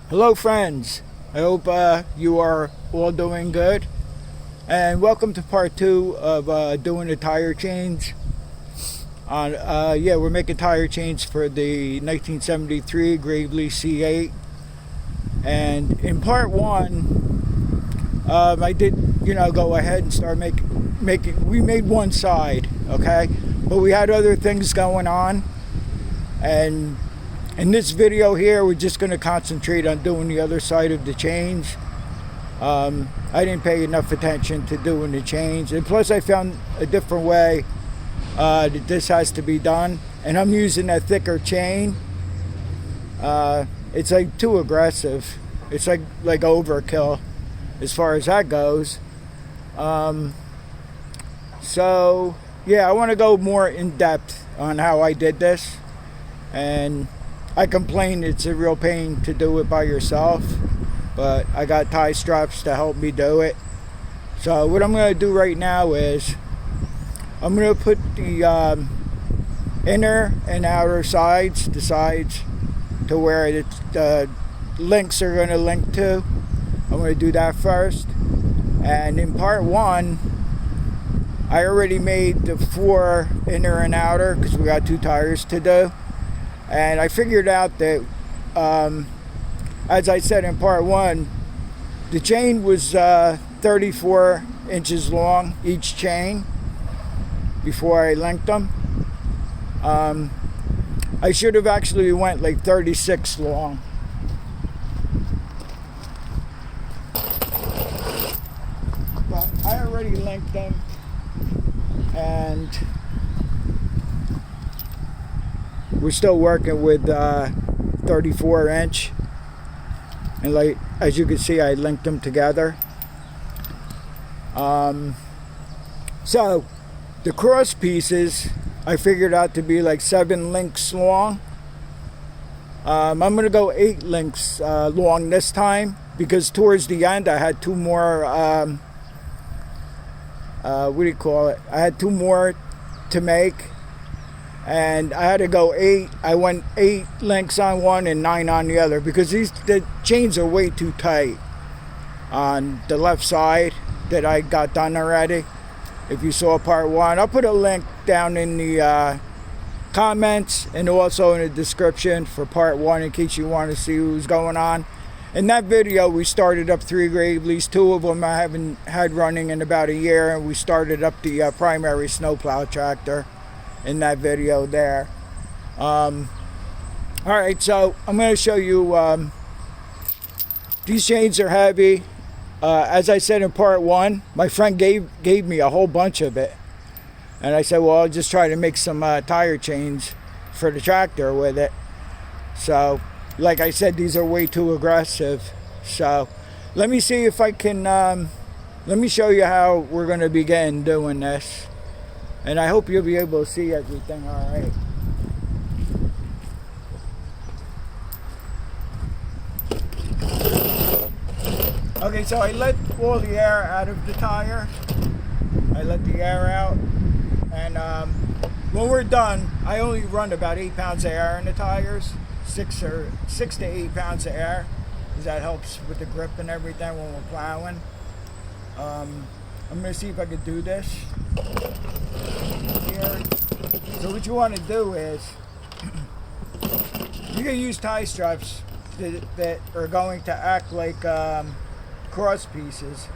Hello friends, I hope you are all doing good, and welcome to part 2 of doing the tire change. We're making tire change for the 1973 Gravely C8, and in part 1 I did go ahead and start making we made one side, okay, but we had other things going on, and in this video here, we're just going to concentrate on doing the other side of the change. I didn't pay enough attention to doing the change. And plus, I found a different way that this has to be done. And I'm using a thicker chain. It's like too aggressive. It's like overkill as far as that goes. I want to go more in depth on how I did this. And I complain it's a real pain to do it by yourself, but I got tie straps to help me do it. So what I'm going to do right now is I'm going to put the inner and outer sides, the sides to where the links are going to link to. I'm going to do that first. And in part 1, I already made the 4 inner and outer because we got 2 tires to do. And I figured out that, as I said in part 1, the chain was 34 inches long, each chain, before I linked them. I should have actually went like 36 long. But I already linked them, and we're still working with 34 inch, and like as you can see, I linked them together. So the cross pieces I figured out to be like 7 links long. I'm gonna go 8 links long this time, because towards the end I had 2 more I had 2 more to make, and I had to go 8. I went 8 links on one and 9 on the other, because the chains are way too tight on the left side that I got done already. If you saw part 1, I'll put a link down in the comments and also in the description for part 1 in case you want to see what's going on. In that video, we started up 3 Gravely's. 2 of them I haven't had running in about a year, and we started up the primary snowplow tractor in that video there. Alright, so I'm going to show you, these chains are heavy. As I said in part 1, my friend gave me a whole bunch of it, and I said, well, I'll just try to make some tire chains for the tractor with it. So like I said, these are way too aggressive. So let me see if I can let me show you how we're going to begin doing this. And I hope you'll be able to see everything all right. Okay, so I let all the air out of the tire. I let the air out. And when we're done, I only run about 8 pounds of air in the tires. 6 to 8 pounds of air, because that helps with the grip and everything when we're plowing. I'm going to see if I can do this here. So what you want to do is you're going to use tie straps that are going to act like cross pieces.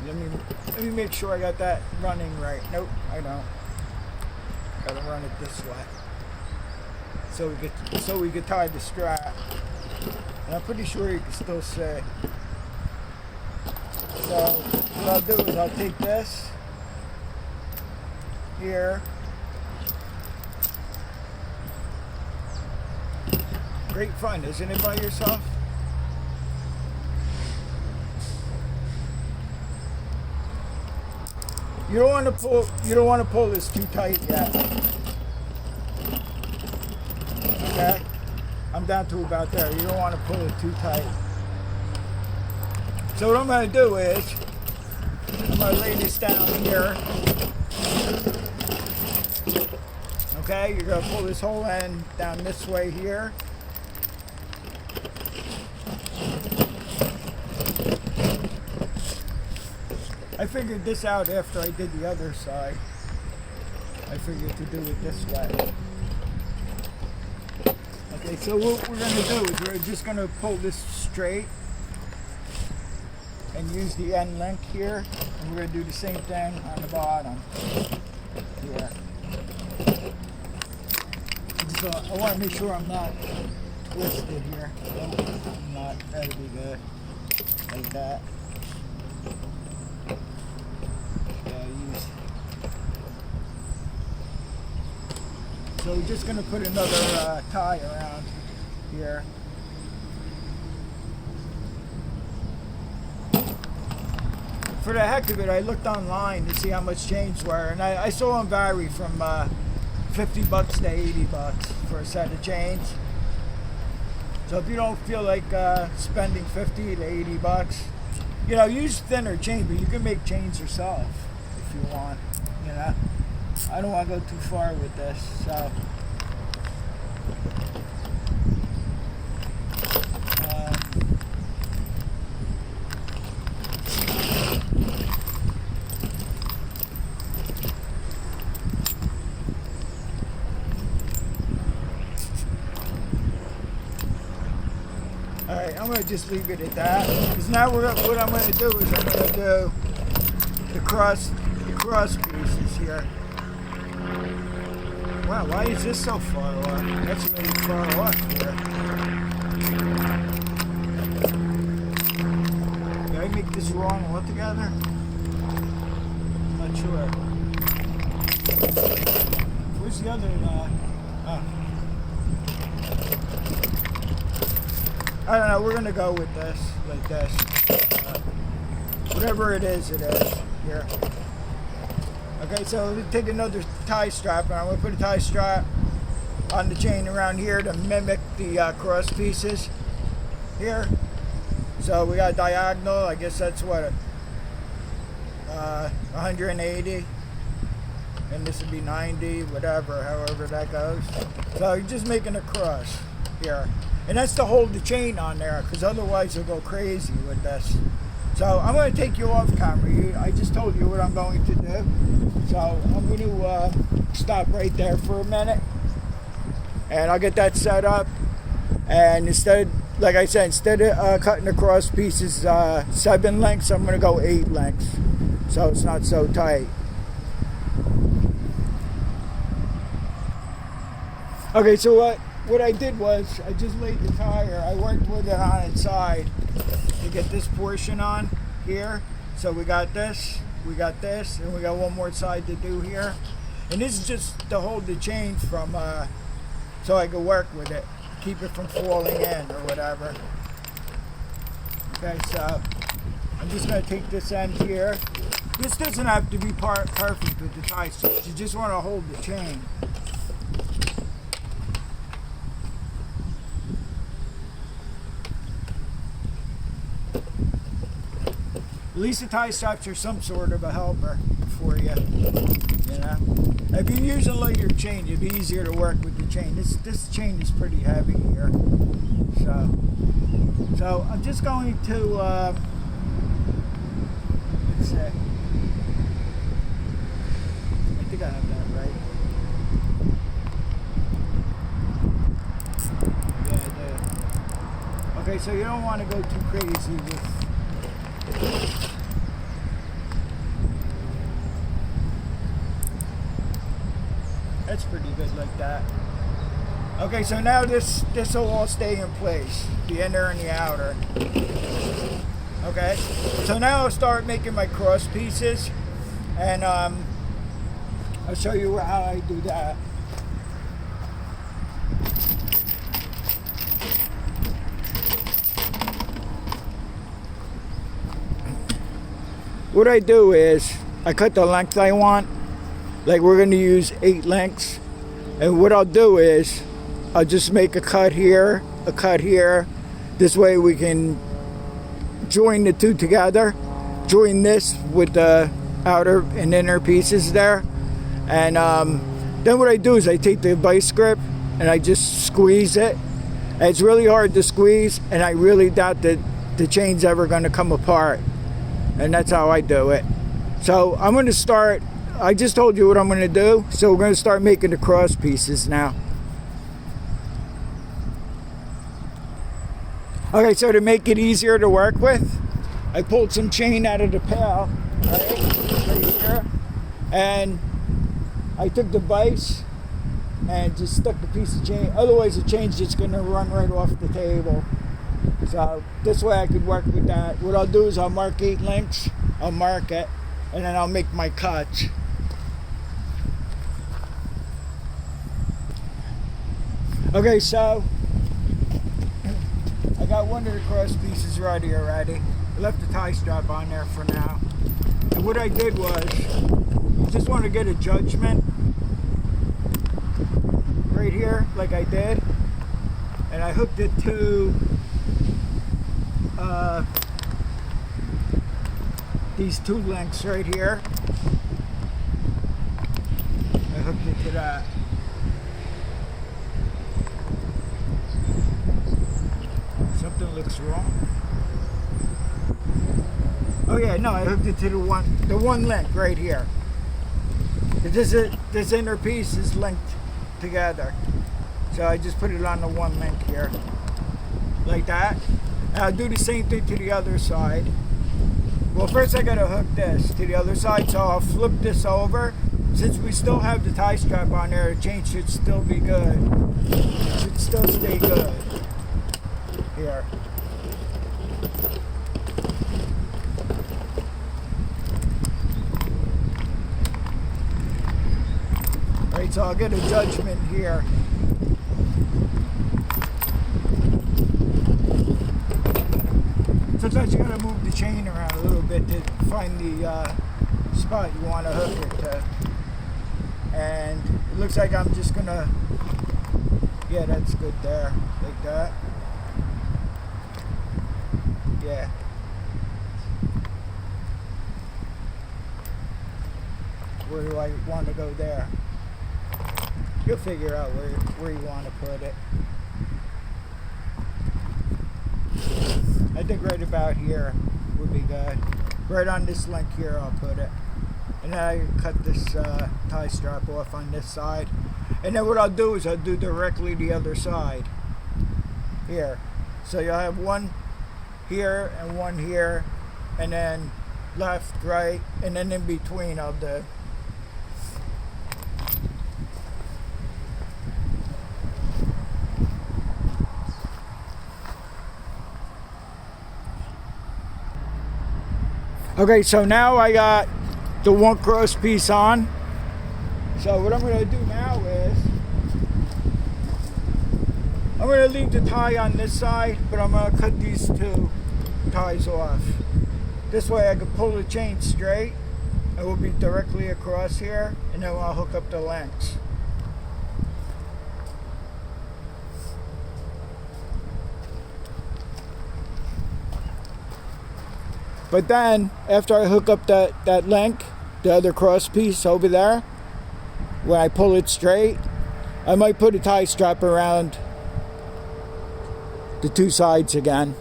Let me make sure I got that running right. Nope, I don't. Gotta run it this way, so we get tie the strap. And I'm pretty sure you can still see. So what I'll do is I'll take this here. Great fun, isn't it, by yourself? You don't want to pull this too tight yet. Okay? I'm down to about there. You don't want to pull it too tight. So what I'm going to do is I'm going to lay this down here. Okay, you're going to pull this whole end down this way here. I figured this out after I did the other side. I figured to do it this way. Okay, so what we're going to do is we're just going to pull this straight and use the end link here. And we're going to do the same thing on the bottom here. So I want to make sure I'm not twisted here. Nope, I'm not. That'll be good. Like that. So we're just going to put another tie around here. For the heck of it, I looked online to see how much chains were, and I saw them vary from $50 to $80 for a set of chains. So if you don't feel like spending $50 to $80, you know, use thinner chain, but you can make chains yourself if you want, you know. I don't want to go too far with this, so alright, I'm going to just leave it at that, because now what I'm going to do is I'm going to do the cross pieces here. Wow, why is this so far off? That's really far off here. Did I make this wrong altogether? I'm not sure. Where's the other oh. I don't know, we're going to go with this, like this. Whatever it is here. Okay, so we take another tie strap, and I'm going to put a tie strap on the chain around here to mimic the cross pieces here. So we got diagonal, I guess that's what, 180, and this would be 90, whatever, however that goes. So you're just making a cross here. And that's to hold the chain on there, because otherwise you'll go crazy with this. So I'm going to take you off camera. I just told you what I'm going to do. So I'm going to stop right there for a minute. And I'll get that set up. And instead, like I said, instead of cutting across pieces 7 lengths, I'm going to go 8 lengths. So it's not so tight. Okay, so what I did was I just laid the tire. I worked with it on its side to get this portion on here. So we got this, and we got one more side to do here. And this is just to hold the chain from, so I can work with it, keep it from falling in or whatever. Okay, so I'm just going to take this end here. This doesn't have to be perfect with the tie strips. You just want to hold the chain. At least the tie straps are some sort of a helper for you, you know. If you're using a lighter chain, it'd be easier to work with the chain. This chain is pretty heavy here, so I'm just going to let's see. I think I have that right. Yeah, I do. Okay, so you don't want to go too crazy with. That's pretty good like that. Okay, so now this will all stay in place, the inner and the outer. Okay, so now I'll start making my cross pieces, and I'll show you how I do that. What I do is I cut the length I want. Like we're going to use 8 lengths, and what I'll do is I'll just make a cut here, a cut here. This way we can join the two together, join this with the outer and inner pieces there, and then what I do is I take the vice grip and I just squeeze it, It's really hard to squeeze, and I really doubt that the chain's ever going to come apart. And that's how I do it. So I'm going to start, I just told you what I'm going to do, so we're going to start making the cross pieces now. Okay, so to make it easier to work with, I pulled some chain out of the pail, right here, and I took the vise and just stuck the piece of chain. Otherwise the chain's just going to run right off the table. So this way I could work with that. What I'll do is I'll mark 8 links, I'll mark it, and then I'll make my cuts. Okay, so I got one of the cross pieces ready already. I left the tie strap on there for now. And what I did was, just want to get a judgment right here, like I did. And I hooked it to these 2 links right here. I hooked it to that. Something looks wrong. Oh yeah, no, I hooked it to the one link right here. This inner piece is linked together. So I just put it on the one link here. Like that. And I'll do the same thing to the other side. Well, first I gotta hook this to the other side, so I'll flip this over. Since we still have the tie strap on there, the chain should still be good. It should still stay good. Here. Alright, so I'll get a judgment here. Sometimes you gotta move the chain around a little bit to find the spot you want to hook it to. And it looks like I'm just gonna, yeah, that's good there, like that. Yeah. Where do I want to go there? You'll figure out where you want to put it. I think right about here would be good. Right on this link here I'll put it. And then I can cut this tie strap off on this side. And then what I'll do is I'll do directly the other side. Here. So you'll have one here and one here. And then left, right, and then in between I'll do. Okay, so now I got the one cross piece on. So what I'm going to do now is I'm going to leave the tie on this side, but I'm going to cut these 2 ties off. This way I can pull the chain straight. It will be directly across here, and then I'll hook up the links. But then, after I hook up that link, the other cross piece over there, when I pull it straight, I might put a tie strap around the 2 sides again.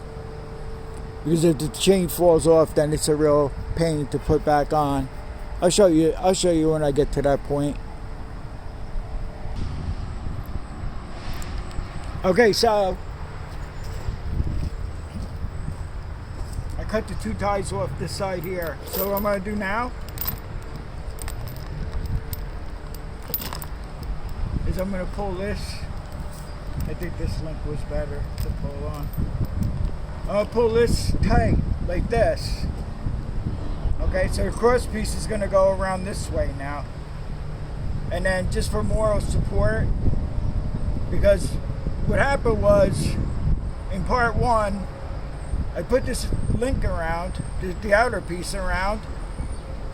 Because if the chain falls off, then it's a real pain to put back on. I'll show you when I get to that point. Okay, so I cut the 2 ties off this side here. So what I'm going to do now is I'm going to pull this. I think this link was better to pull on. I'll pull this tight like this. Okay, so the cross piece is going to go around this way now. And then just for moral support, because what happened was in part 1, I put this link around, the outer piece around,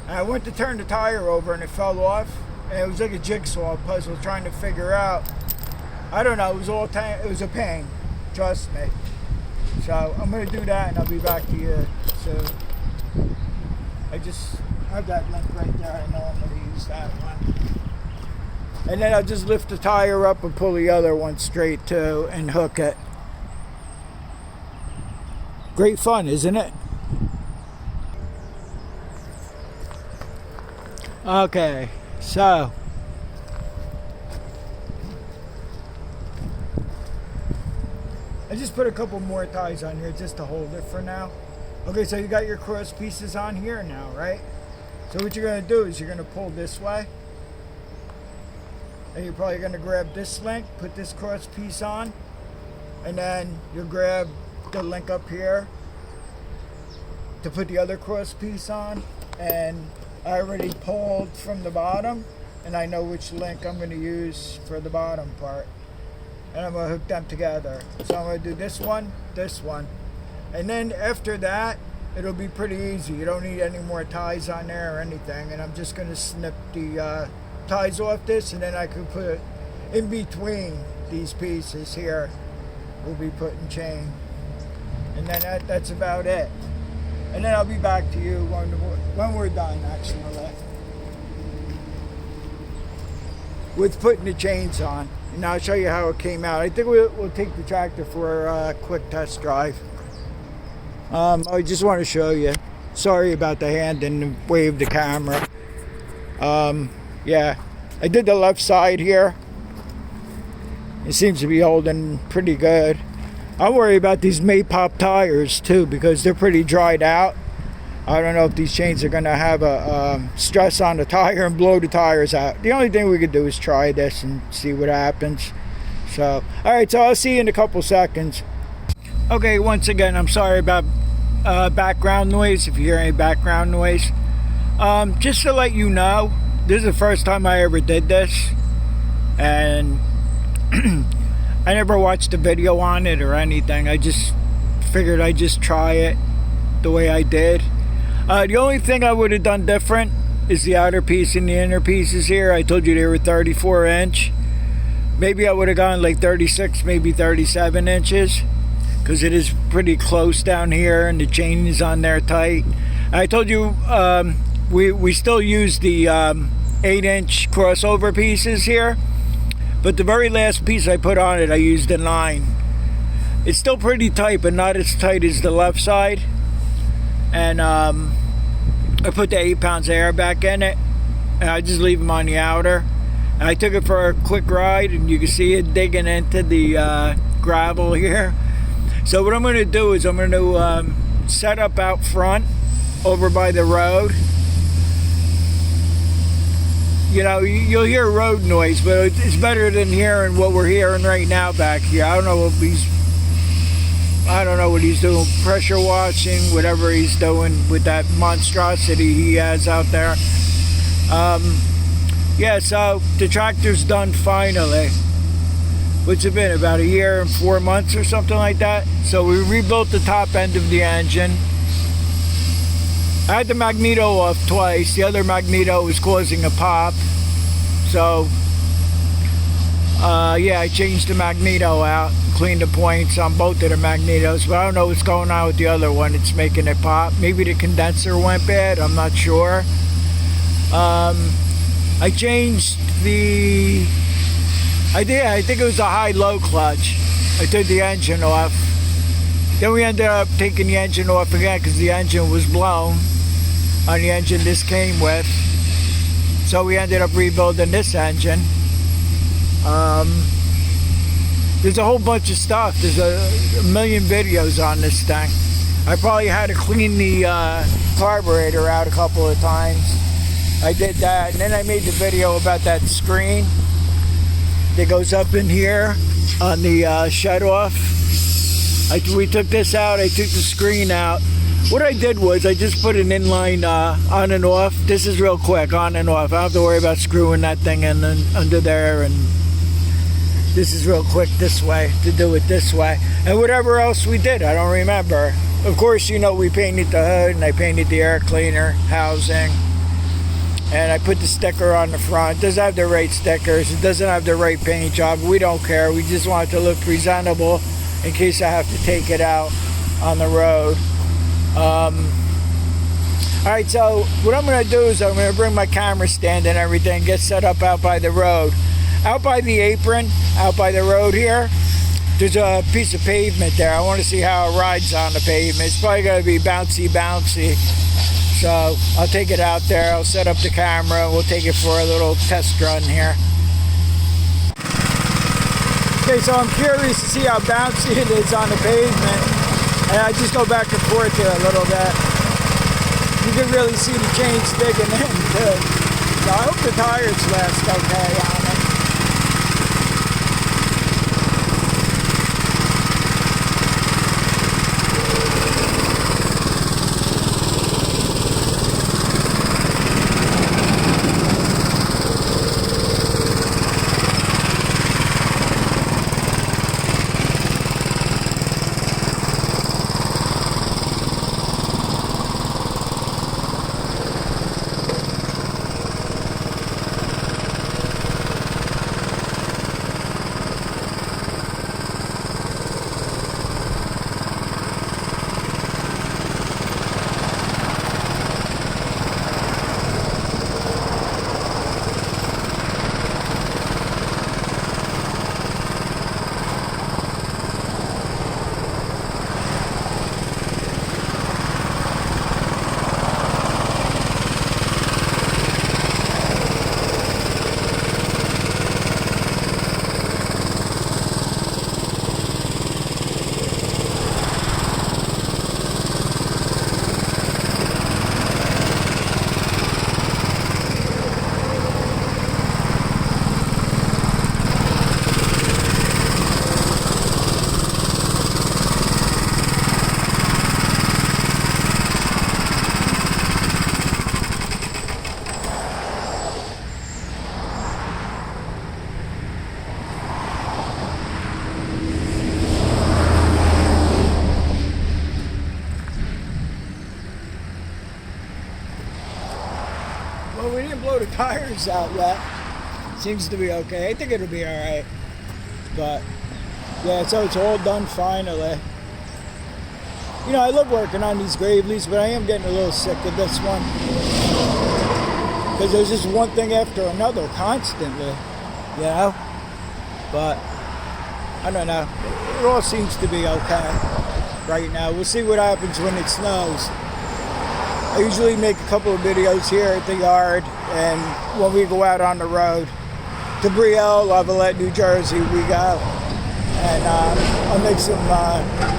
and I went to turn the tire over and it fell off. And it was like a jigsaw puzzle trying to figure out. I don't know, it was a pain, trust me. So I'm going to do that and I'll be back to you soon. I just have that link right there. I know I'm going to use that one. And then I'll just lift the tire up and pull the other one straight too and hook it. Great fun, isn't it? Okay, so I just put a couple more ties on here just to hold it for now. Okay, so you got your cross pieces on here now, right? So what you're going to do is you're going to pull this way. And you're probably going to grab this link, put this cross piece on. And then you'll grab the link up here to put the other cross piece on. And I already pulled from the bottom, and I know which link I'm going to use for the bottom part. And I'm going to hook them together. So I'm going to do this one, and then after that, it'll be pretty easy. You don't need any more ties on there or anything. And I'm just going to snip the ties off this, and then I can put it in between these pieces here. We'll be putting chain, and then that's about it. And then I'll be back to you when we're done, actually, with putting the chains on. And I'll show you how it came out. I think we'll take the tractor for a quick test drive. I just want to show you. Sorry about the hand and wave the camera. Yeah, I did the left side here. It seems to be holding pretty good. I worry about these Maypop tires too, because they're pretty dried out. I don't know if these chains are going to have a stress on the tire and blow the tires out. The only thing we could do is try this and see what happens. So, alright, so I'll see you in a couple seconds. Okay, once again, I'm sorry about background noise, if you hear any background noise. Just to let you know, this is the first time I ever did this. And I never watched a video on it or anything. I just figured I'd just try it the way I did. The only thing I would have done different is the outer piece and the inner pieces here. I told you they were 34 inch. Maybe I would have gone like 36, maybe 37 inches, because it is pretty close down here and the chain is on there tight. I told you we still use the 8-inch crossover pieces here. But the very last piece I put on it, I used a 9. It's still pretty tight, but not as tight as the left side. And I put the 8 pounds of air back in it, and I just leave them on the outer. And I took it for a quick ride, and you can see it digging into the gravel here. So what I'm going to do is I'm going to set up out front over by the road. You know, you'll hear road noise, but it's better than hearing what we're hearing right now back here. I don't know what he's doing, pressure washing, whatever he's doing with that monstrosity he has out there. Yeah, so the tractor's done finally. Which has been about a year and 4 months or something like that. So we rebuilt the top end of the engine. I had the magneto off twice. The other magneto was causing a pop. So, yeah, I changed the magneto out, cleaned the points on both of the magnetos, but I don't know what's going on with the other one. It's making it pop. Maybe the condenser went bad. I'm not sure. I changed the... I think it was a high-low clutch. I took the engine off. Then we ended up taking the engine off again because the engine was blown on the engine this came with. So we ended up rebuilding this engine. There's a whole bunch of stuff. There's a million videos on this thing. I probably had to clean the carburetor out a couple of times. I did that, and then I made the video about that screen that goes up in here on the shut-off. We took this out. I took the screen out. What I did was I just put an inline on and off. This is real quick, on and off. I don't have to worry about screwing that thing in and under there. And this is real quick this way, to do it this way. And whatever else we did, I don't remember. Of course, you know, we painted the hood and I painted the air cleaner housing. And I put the sticker on the front. It doesn't have the right stickers. It doesn't have the right paint job. We don't care. We just want it to look presentable in case I have to take it out on the road. Alright, so what I'm going to do is I'm going to bring my camera stand and everything, get set up out by the road. Out by the apron, out by the road here, there's a piece of pavement there. I want to see how it rides on the pavement. It's probably going to be bouncy. So I'll take it out there. I'll set up the camera. We'll take it for a little test run here. Okay, so I'm curious to see how bouncy it is on the pavement. And I just go back and forth here a little bit. You can really see the chains digging in too. So I hope the tires last okay on it. Well, we didn't blow the tires out yet. Seems to be okay. I think it'll be alright. But, yeah, so it's all done finally. You know, I love working on these Graveleys, but I am getting a little sick of this one. Because there's just one thing after another constantly, you know? But, I don't know. It all seems to be okay right now. We'll see what happens when it snows. I usually make a couple of videos here at the yard, and when we go out on the road to Brielle, Lavallette, New Jersey, we go. And I'll make some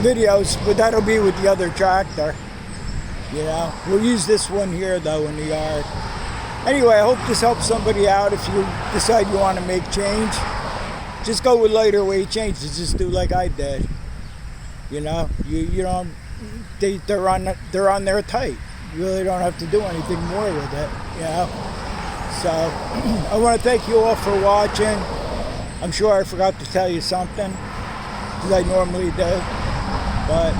videos, but that'll be with the other tractor. You know, we'll use this one here though in the yard. Anyway, I hope this helps somebody out. If you decide you want to make change, just go with lighter weight changes. Just do like I did. You know, you don't. They're on there tight. You really don't have to do anything more with it, you know. So I want to thank you all for watching. I'm sure I forgot to tell you something, because I normally do. But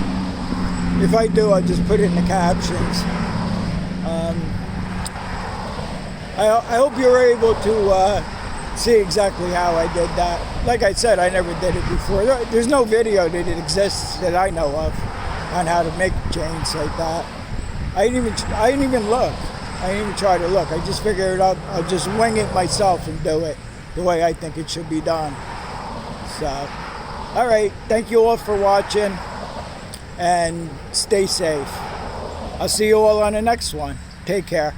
if I do, I'll just put it in the captions. I hope you're able to see exactly how I did that. Like I said, I never did it before. There's no video that exists that I know of on how to make chains like that. I didn't even look. I didn't even try to look. I just figured out I'll just wing it myself and do it the way I think it should be done. So, all right. Thank you all for watching, and stay safe. I'll see you all on the next one. Take care.